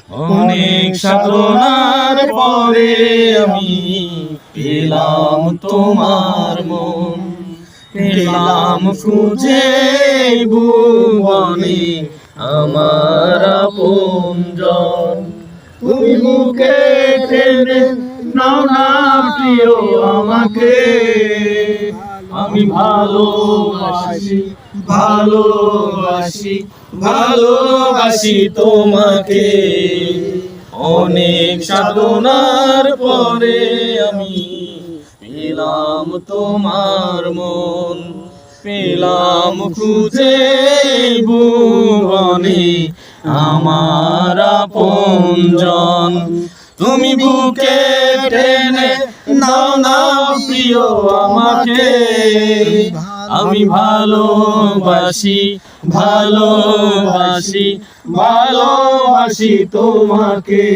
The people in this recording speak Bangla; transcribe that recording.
অনেক সাধনার পরে আমি পেলাম তোমার মন, পেলাম খুঁজে ভুবনে আমার আপনজন। তুমি বুকে টেনে নাও না প্রিয় আমাকে, আমি ভালোবাসি ভালোবাসি ভালোবাসি তোমাকে। অনেক সাধনার পরে আমি পেলাম তোমার মন, পেলাম খুঁজে ভুবনে আমার আপনজন। তুমি বুকে টেনে নাও না প্রিয় আমাকে, আমি ভালোবাসি ভালোবাসি ভালোবাসি তোমাকে।